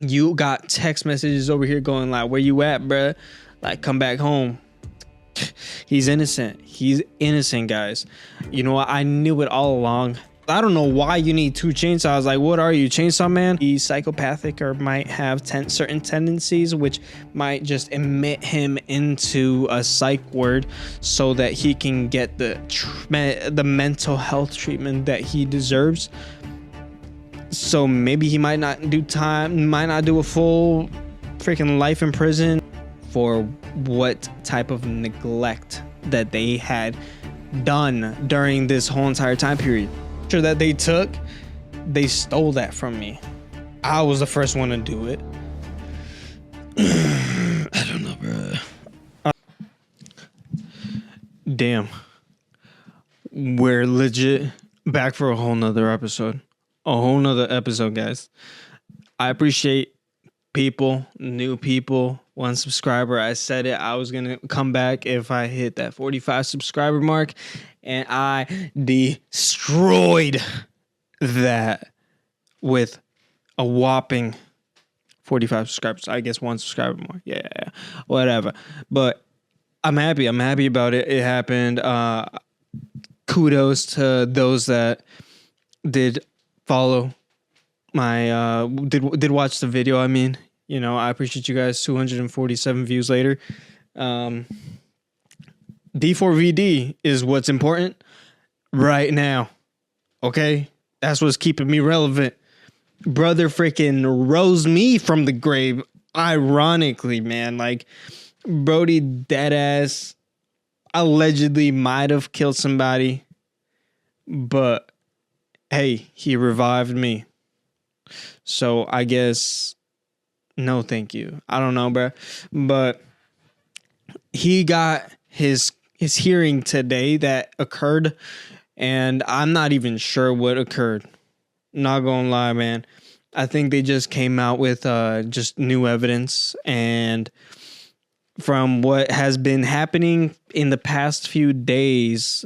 You got text messages over here going like, where you at, bruh? Like, come back home. He's innocent. He's innocent, guys. You know what? I knew it all along. I don't know why you need two chainsaws. Like, what are you, Chainsaw Man? He's psychopathic or might have certain tendencies, which might just emit him into a psych ward so that he can get the mental health treatment that he deserves. So maybe he might not do time, might not do a full freaking life in prison for what type of neglect that they had done during this whole entire time period. That they took, they stole that from me. I was the first one to do it. I don't know, bro. Damn. We're legit back for a whole nother episode. Guys. I appreciate people, new people, one subscriber. I said it, I was gonna come back if I hit that 45 subscriber mark, and I destroyed that with a whopping 45 subscribers. I guess one subscriber more. Yeah, whatever. But I'm happy about it. It happened. Kudos to those that did follow my did watch the video. I mean, you know, I appreciate you guys. 247 views later. D4Vd is what's important right now. Okay? That's what's keeping me relevant. Brother freaking rose me from the grave. Ironically, man. Like, Brody deadass allegedly might have killed somebody. But, hey, he revived me. So, I guess, no thank you. I don't know, bro. But he got his hearing today that occurred, and I'm not even sure what occurred. Not gonna lie, man. I think they just came out with just new evidence, and from what has been happening in the past few days,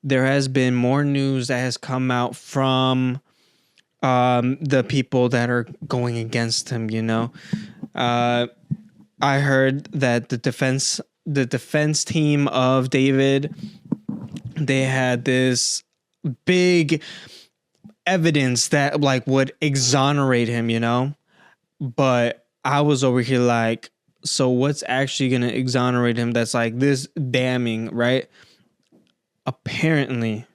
there has been more news that has come out from the people that are going against him. You know, I heard that the defense team of David, they had this big evidence that like would exonerate him, you know? But I was over here like, so what's actually going to exonerate him that's like this damning, right? Apparently,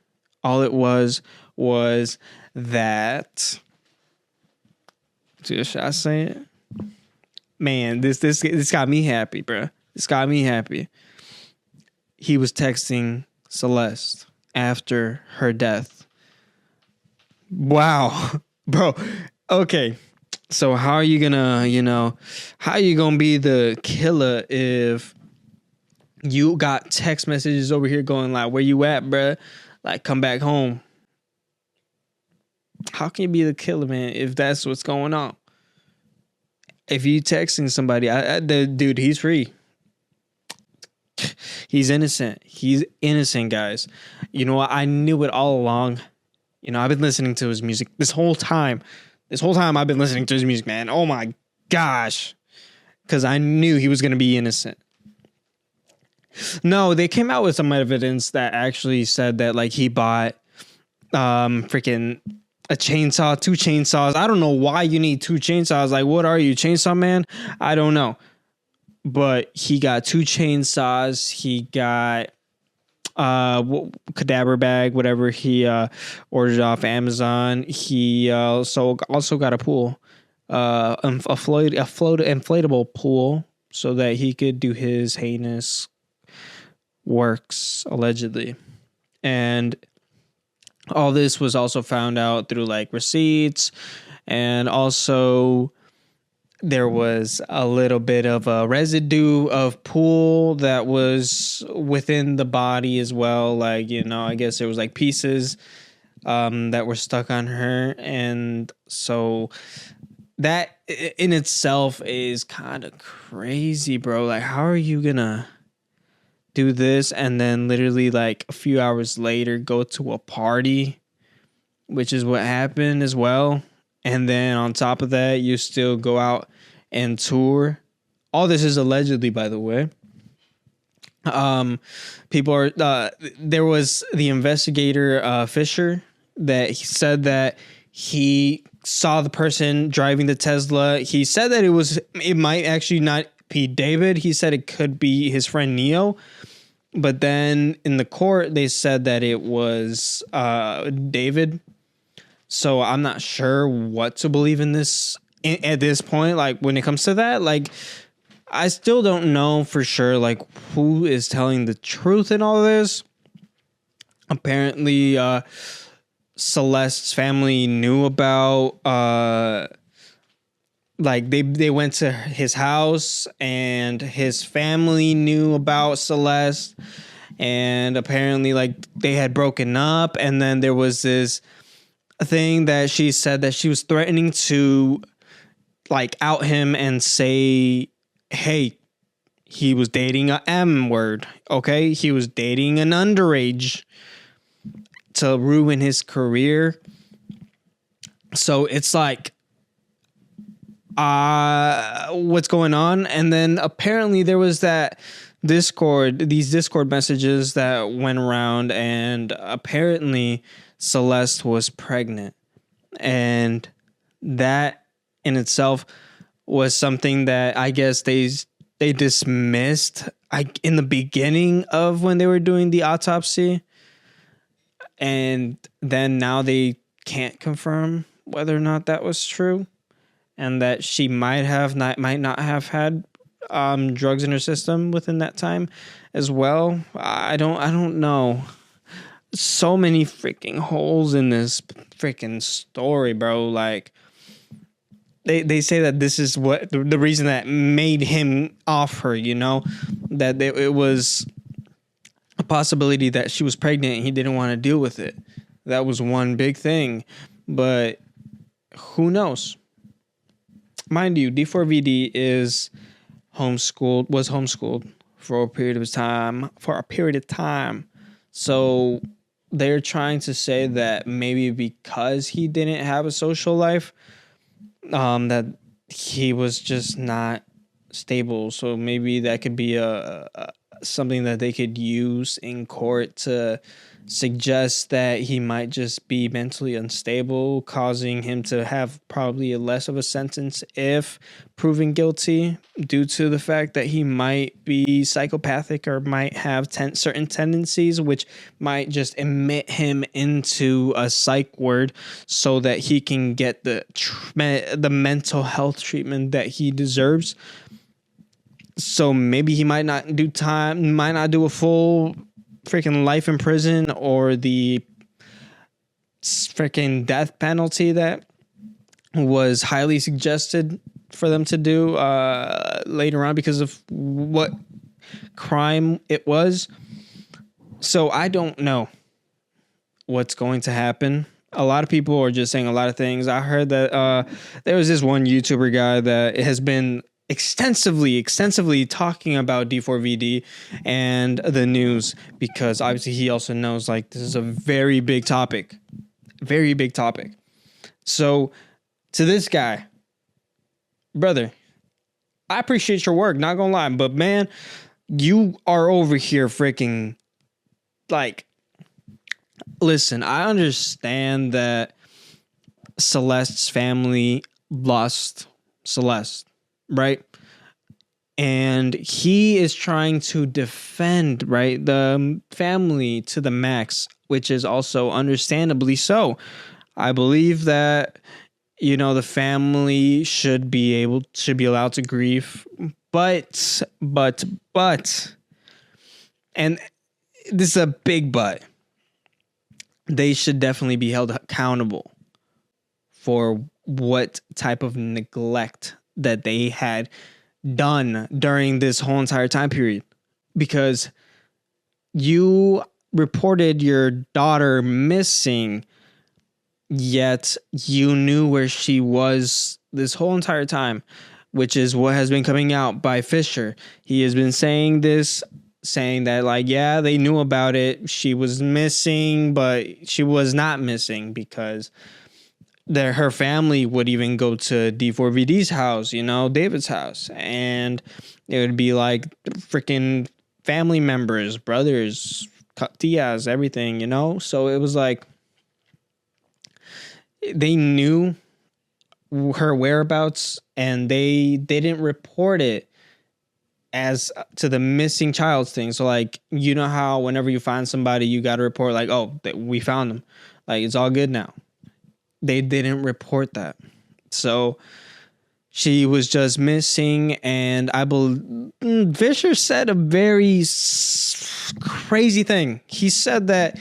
all it was that, should I say it? Man, this got me happy, bro. This got me happy. He was texting Celeste after her death. Wow, bro. Okay, so how are you gonna, how are you gonna be the killer if you got text messages over here going like, where you at, bro? Like, come back home. How can you be the killer, man, if that's what's going on? If you texting somebody, the dude, he's free. He's innocent. He's innocent, guys. You know what? I knew it all along. You know, I've been listening to his music this whole time. I've been listening to his music, man. Oh my gosh. Because I knew he was going to be innocent. No, they came out with some evidence that actually said that like he bought freaking a chainsaw, two chainsaws. I don't know why you need two chainsaws. Like, what are you, Chainsaw Man? I don't know. But he got two chainsaws. He got cadaver bag, whatever he ordered off Amazon. He also got a pool, inflatable pool, so that he could do his heinous works allegedly. And all this was also found out through like receipts, and also there was a little bit of a residue of pool that was within the body as well. Like, you know, I guess there was like pieces that were stuck on her. And so that in itself is kind of crazy, bro. Like, how are you gonna do this and then literally like a few hours later go to a party, which is what happened as well? And then on top of that, you still go out and tour. All this is allegedly, by the way. People are there was the investigator Fisher that he said that he saw the person driving the Tesla. He said that it might actually not be David. He said it could be his friend Neo. But then in the court, they said that it was David. So I'm not sure what to believe in this at this point. Like when it comes to that, like I still don't know for sure, like who is telling the truth in all this. Apparently, Celeste's family knew about, like they went to his house and his family knew about Celeste, and apparently like they had broken up, and then there was this thing that she said that she was threatening to like out him and say, hey, he was dating a M word. Okay. He was dating an underage to ruin his career. So it's like, what's going on? And then apparently there was these Discord messages that went around, and apparently Celeste was pregnant, and that in itself was something that I guess they dismissed in the beginning of when they were doing the autopsy, and then now they can't confirm whether or not that was true, and that she might not have had drugs in her system within that time as well. I don't know. So many freaking holes in this freaking story, bro. Like they say that this is what the reason that made him off her, you know, that it was a possibility that she was pregnant and he didn't want to deal with it. That was one big thing, but who knows? Mind you, D4Vd was homeschooled for a period of time. So they're trying to say that maybe because he didn't have a social life, that he was just not stable. So maybe that could be something that they could use in court to suggest that he might just be mentally unstable, causing him to have probably less of a sentence if proven guilty, due to the fact that he might be psychopathic or might have certain tendencies, which might just admit him into a psych ward so that he can get the mental health treatment that he deserves. So maybe he might not do time, might not do a full freaking life in prison or the freaking death penalty that was highly suggested for them to do later on because of what crime it was. So I don't know what's going to happen. A lot of people are just saying a lot of things. I heard that there was this one YouTuber guy that has been extensively talking about D4Vd and the news, because obviously he also knows like this is a very big topic. So to this guy, brother, I appreciate your work, not gonna lie, but man, you are over here freaking like, listen, I understand that Celeste's family lost Celeste, right? And he is trying to defend, right, the family to the max, which is also understandably so. I believe that, you know, the family should be allowed to grieve, but, and this is a big but, they should definitely be held accountable for what type of neglect that they had done during this whole entire time period, because you reported your daughter missing, yet you knew where she was this whole entire time, which is what has been coming out by Fisher. He has been saying that like, yeah, they knew about it. She was missing, but she was not missing because that her family would even go to D4Vd's house, David's house, and it would be like freaking family members, brothers, tias, everything, So it was like they knew her whereabouts, and they didn't report it as to the missing child thing. So like, how whenever you find somebody, you got to report like, oh, we found them, like it's all good now. They didn't report that. So she was just missing, and I believe Fisher said a very crazy thing. He said that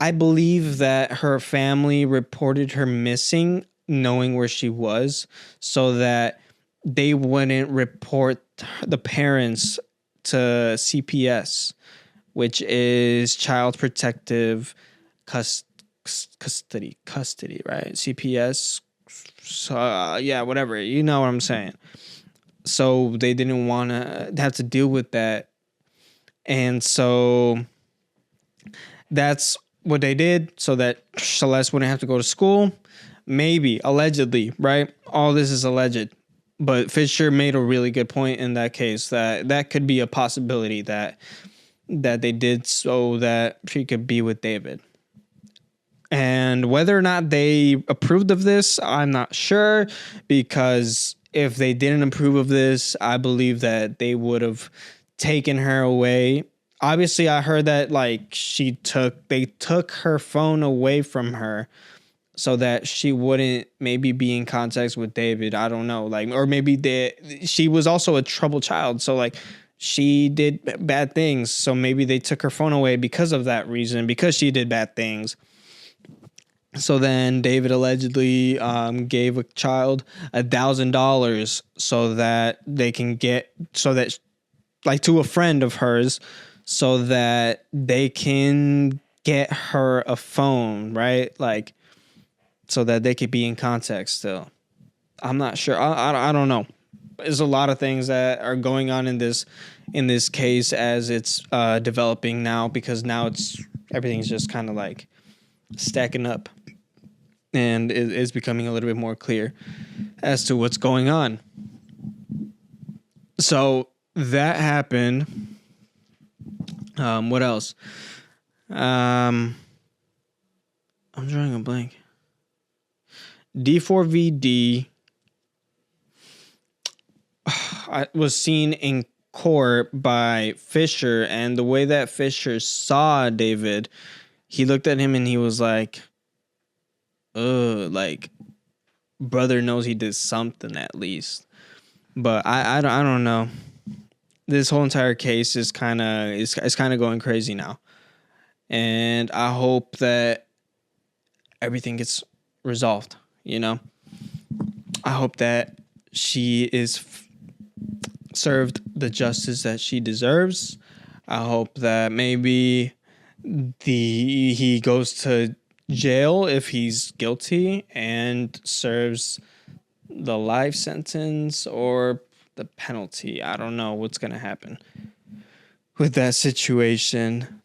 I believe that her family reported her missing knowing where she was, so that they wouldn't report the parents to CPS, which is Child Protective Custody, right? CPS. So, yeah, whatever. You know what I'm saying. So they didn't want to have to deal with that. And so that's what they did, so that Celeste wouldn't have to go to school. Maybe, allegedly, right? All this is alleged. But Fisher made a really good point in that case, that could be a possibility that they did so that she could be with David. And whether or not they approved of this, I'm not sure, because if they didn't approve of this, I believe that they would have taken her away. Obviously, I heard that like they took her phone away from her so that she wouldn't maybe be in contact with David. I don't know, like, or maybe she was also a troubled child, so like she did bad things. So maybe they took her phone away because of that reason, because she did bad things. So then David allegedly gave a child $1,000 so that they can like to a friend of hers, so that they can get her a phone, right? Like, so that they could be in contact still. I'm not sure. I don't know. There's a lot of things that are going on in this case as it's developing now, because now everything's just kind of like stacking up, and it is becoming a little bit more clear as to what's going on. So that happened. What else? I'm drawing a blank. D4Vd was seen in court by Fisher, and the way that Fisher saw David, he looked at him and he was like, like, brother knows he did something at least. But I don't know. This whole entire case is kind of going crazy now, and I hope that everything gets resolved. I hope that she is served the justice that she deserves. I hope that maybe he goes to jail if he's guilty and serves the life sentence or the penalty. I don't know what's going to happen with that situation.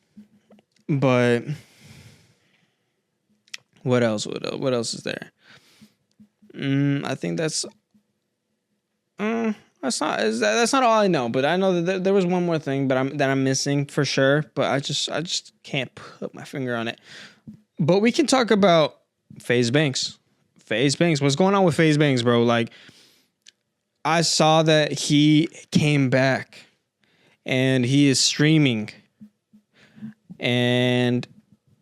But what else? What else is there? I think that's not all I know. But I know that there was one more thing, but I'm missing for sure. But I just can't put my finger on it. But we can talk about FaZe Banks. FaZe Banks. What's going on with FaZe Banks, bro? Like, I saw that he came back and he is streaming, and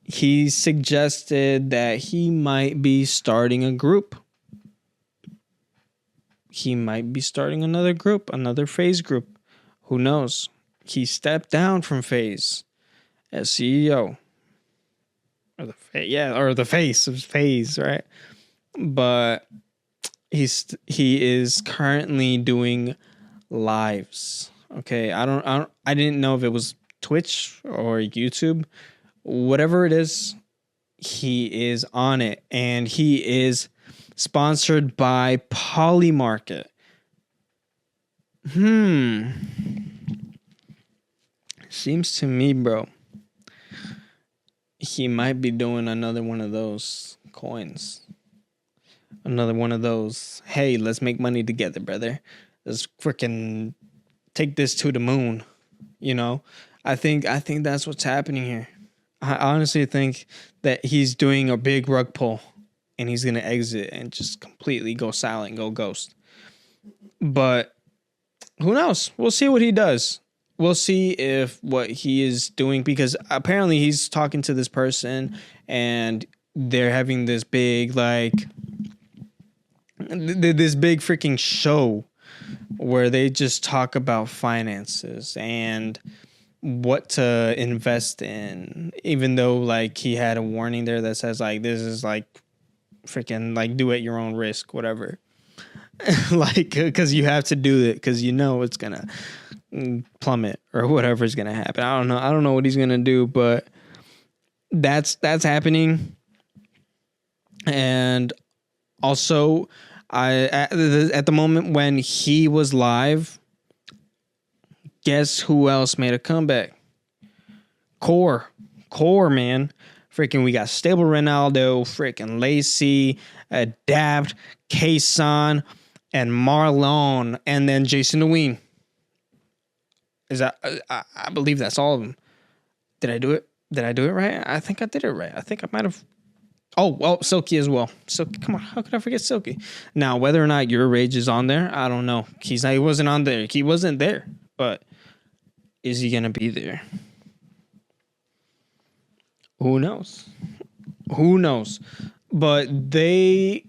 he suggested that he might be starting a group. He might be starting another group, another FaZe group. Who knows? He stepped down from FaZe as CEO. Or the face of FaZe, right? But he is currently doing lives. Okay, I didn't know if it was Twitch or YouTube. Whatever it is, he is on it, and he is sponsored by Polymarket. Seems to me, bro, he might be doing another one of those coins. Another one of those, hey, let's make money together, brother. Let's freaking take this to the moon. You know, I think that's what's happening here. I honestly think that he's doing a big rug pull and he's going to exit and just completely go silent, go ghost. But who knows? We'll see what he does. We'll see if what he is doing, because apparently he's talking to this person and they're having this big, like, this big freaking show where they just talk about finances and what to invest in, even though like he had a warning there that says like this is like freaking like do at your own risk, whatever. Like, because you have to do it because you know it's gonna plummet or whatever's gonna happen. I don't know what he's gonna do, but that's happening. And also, at the moment when he was live, guess who else made a comeback? Core, man. Freaking, we got Stable Ronaldo, freaking Lacey, Adapt, Kason, and Marlon, and then Jason Deween. Is that? I believe that's all of them. Did I do it? Did I do it right? I think I did it right. I think I might have. Oh, well, Silky as well. Silky, come on. How could I forget Silky? Now, whether or not Your Rage is on there, I don't know. He wasn't on there. He wasn't there. But is he going to be there? Who knows? But they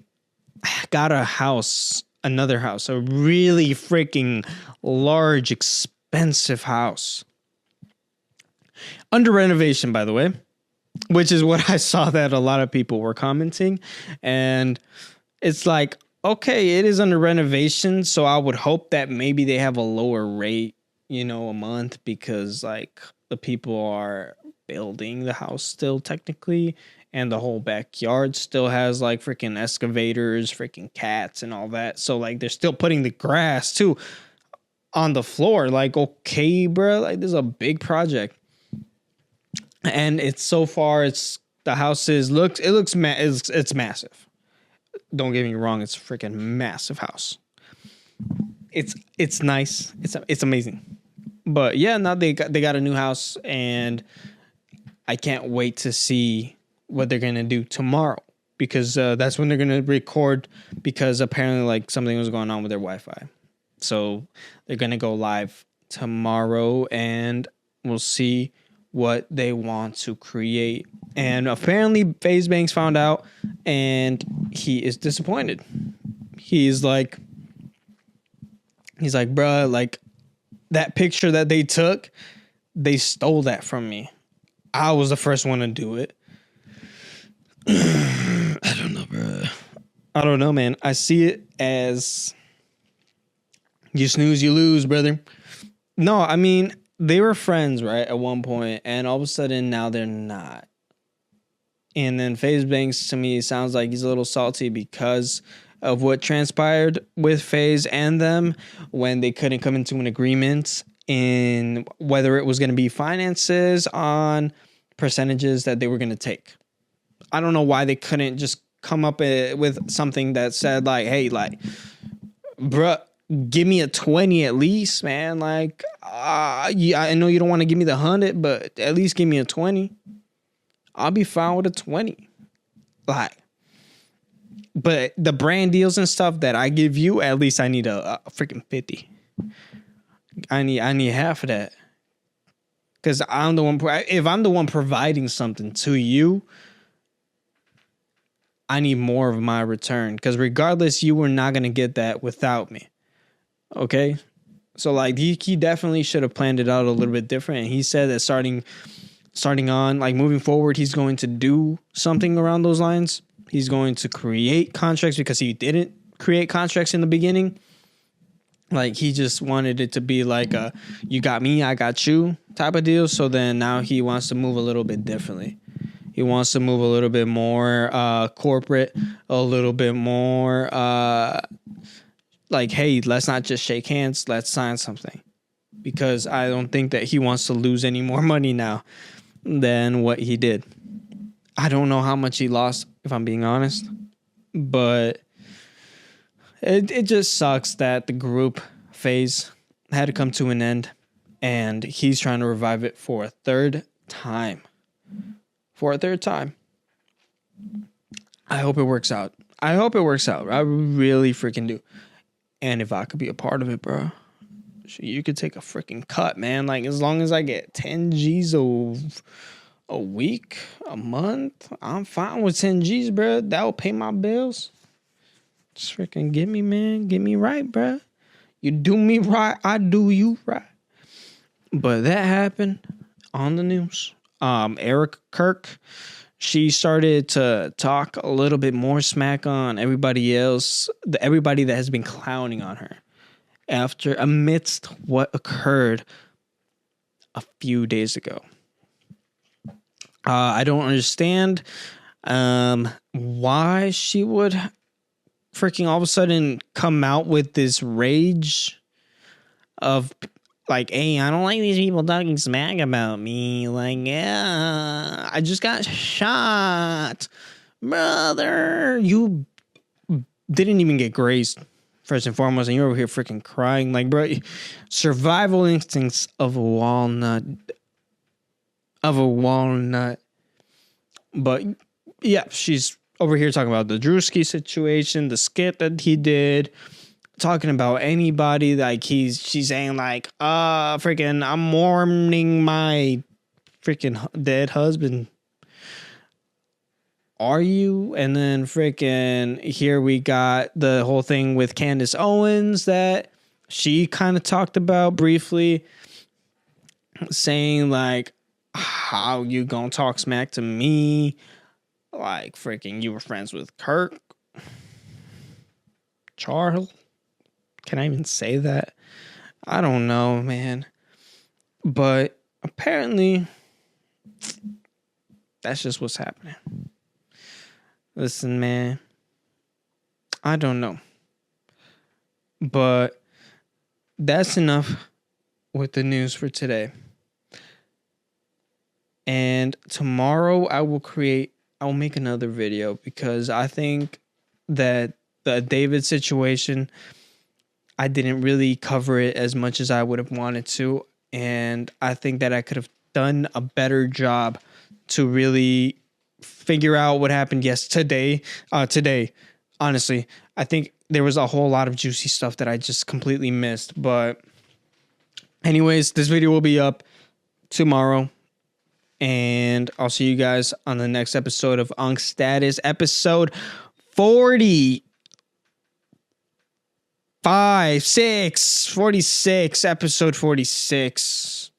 got another house, a really freaking large, expensive house. Under renovation, by the way. Which is what I saw that a lot of people were commenting. And it's like, okay, it is under renovation. So I would hope that maybe they have a lower rate, a month, because like the people are building the house still technically. And the whole backyard still has like freaking excavators, freaking cats and all that. So like they're still putting the grass too on the floor. Like, okay, bro, like this is a big project. And it's the house it's massive. Don't get me wrong, it's a freaking massive house. It's nice. It's amazing. But yeah, now they got a new house, and I can't wait to see what they're gonna do tomorrow, because that's when they're gonna record, because apparently like something was going on with their Wi-Fi. So they're gonna go live tomorrow, and we'll see what they want to create. And apparently FaZe Banks found out, and he is disappointed. He's like, bruh, like that picture that they took, they stole that from me. I was the first one to do it. I don't know, bruh. I don't know, man. I see it as you snooze, you lose, brother. No, I mean, they were friends, right, at one point, and all of a sudden now they're not. And then FaZe Banks, to me, sounds like he's a little salty because of what transpired with FaZe and them when they couldn't come into an agreement in whether it was going to be finances on percentages that they were going to take. I don't know why they couldn't just come up with something that said, like, hey, like, bruh, give me a 20 at least, man. Like, yeah, I know you don't want to give me the 100, but at least give me a 20. I'll be fine with a 20. Like, but the brand deals and stuff that I give you, at least I need a freaking 50. I need half of that. Because I'm the one, if I'm the one providing something to you, I need more of my return. Because regardless, you were not going to get that without me. Okay, so like he definitely should have planned it out a little bit different. And he said that starting on, like moving forward, he's going to do something around those lines. He's going to create contracts, because he didn't create contracts in the beginning. Like he just wanted it to be like a you got me, I got you type of deal. So then now he wants to move a little bit differently. He wants to move a little bit more corporate, a little bit more like, hey, let's not just shake hands, let's sign something. Because I don't think that he wants to lose any more money now than what he did. I don't know how much he lost, if I'm being honest. But it just sucks that the group phase had to come to an end, and he's trying to revive it for a third time. I hope it works out. I really freaking do. And if I could be a part of it, bro, you could take a freaking cut, man. Like, as long as I get 10 G's a week, a month, I'm fine with 10 G's, bro. That will pay my bills. Just freaking get me, man. Get me right, bro. You do me right, I do you right. But that happened on the news. Kirk, she started to talk a little bit more smack on everybody else, everybody that has been clowning on her amidst what occurred a few days ago. I don't understand why she would freaking all of a sudden come out with this rage of like, hey, I don't like these people talking smack about me. Like, yeah, I just got shot. Brother, you didn't even get grazed, first and foremost, and you're over here freaking crying. Like, bro, survival instincts of a walnut. But, yeah, she's over here talking about the Drewski situation, the skit that he did, talking about anybody, like she's saying like, freaking, I'm mourning my freaking dead husband. Are you? And then freaking here we got the whole thing with Candace Owens that she kind of talked about briefly, saying like, how you gonna talk smack to me? Like, freaking, you were friends with Kirk. Charles? Can I even say that? I don't know, man. But apparently, that's just what's happening. Listen, man. I don't know. But that's enough with the news for today. And tomorrow I will make another video, because I think that the David situation, I didn't really cover it as much as I would have wanted to. And I think that I could have done a better job to really figure out what happened today. Honestly, I think there was a whole lot of juicy stuff that I just completely missed. But anyways, this video will be up tomorrow. And I'll see you guys on the next episode of Unk Status, episode 46, episode 46.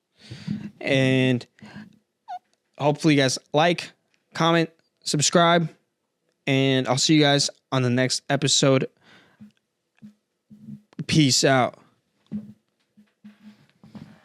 And hopefully you guys like, comment, subscribe, and I'll see you guys on the next episode. Peace out.